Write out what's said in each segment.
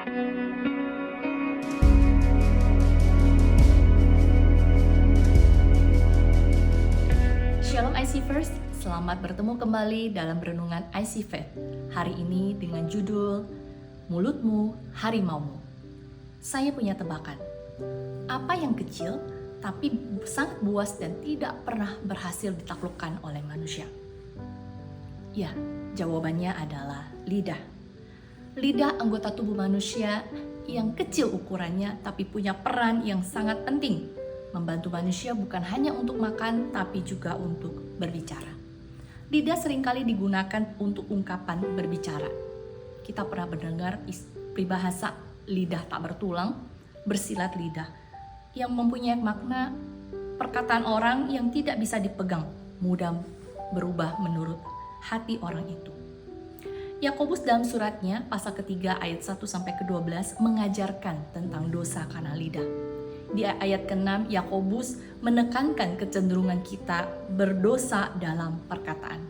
Shalom IC First, selamat bertemu kembali dalam renungan IC Faith. Hari ini dengan judul Mulutmu Harimaumu. Saya punya tebakan. Apa yang kecil tapi sangat buas dan tidak pernah berhasil ditaklukkan oleh manusia? Ya, jawabannya adalah lidah. Lidah anggota tubuh manusia yang kecil ukurannya tapi punya peran yang sangat penting. Membantu manusia bukan hanya untuk makan, tapi juga untuk berbicara. Lidah seringkali digunakan untuk ungkapan berbicara. Kita pernah mendengar peribahasa lidah tak bertulang, bersilat lidah, yang mempunyai makna perkataan orang yang tidak bisa dipegang, mudah berubah menurut hati orang itu. Yakobus dalam suratnya, pasal ketiga ayat 1-12 mengajarkan tentang dosa karena lidah. Di ayat ke-6, Yakobus menekankan kecenderungan kita berdosa dalam perkataan.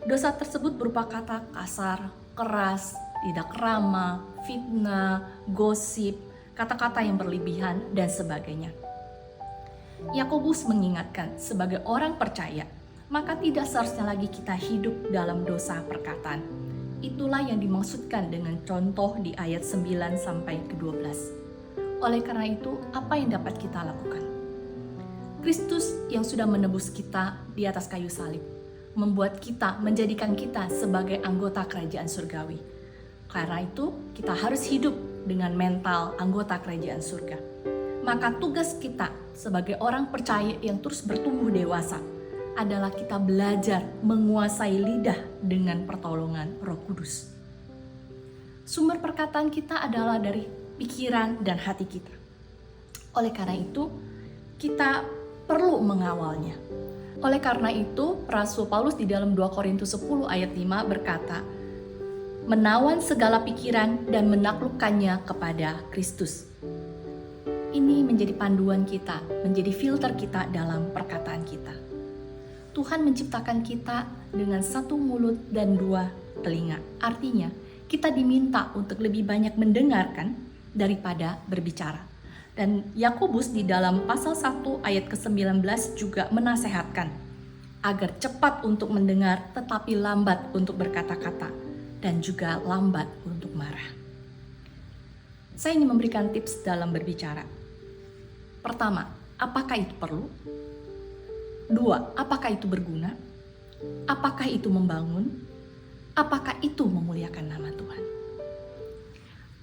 Dosa tersebut berupa kata kasar, keras, tidak ramah, fitnah, gosip, kata-kata yang berlebihan, dan sebagainya. Yakobus mengingatkan, sebagai orang percaya, maka tidak seharusnya lagi kita hidup dalam dosa perkataan. Itulah yang dimaksudkan dengan contoh di ayat 9-12. Oleh karena itu, apa yang dapat kita lakukan? Kristus yang sudah menebus kita di atas kayu salib, menjadikan kita sebagai anggota kerajaan surgawi. Karena itu, kita harus hidup dengan mental anggota kerajaan surga. Maka tugas kita sebagai orang percaya yang terus bertumbuh dewasa adalah kita belajar menguasai lidah dengan pertolongan Roh Kudus. Sumber perkataan kita adalah dari pikiran dan hati kita. Oleh karena itu, kita perlu mengawalnya. Oleh karena itu, Rasul Paulus di dalam 2 Korintus 10 ayat 5 berkata, menawan segala pikiran dan menaklukkannya kepada Kristus. Ini menjadi panduan kita, menjadi filter kita dalam perkataan kita. Tuhan menciptakan kita dengan satu mulut dan dua telinga. Artinya, kita diminta untuk lebih banyak mendengarkan daripada berbicara. Dan Yakobus di dalam pasal 1 ayat ke-19 juga menasehatkan agar cepat untuk mendengar tetapi lambat untuk berkata-kata dan juga lambat untuk marah. Saya ingin memberikan tips dalam berbicara. Pertama, apakah itu perlu? Dua, apakah itu berguna? Apakah itu membangun? Apakah itu memuliakan nama Tuhan?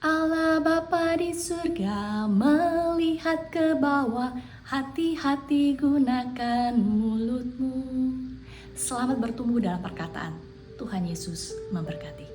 Allah Bapa di surga melihat ke bawah, hati-hati gunakan mulutmu. Selamat bertumbuh dalam perkataan. Tuhan Yesus memberkati.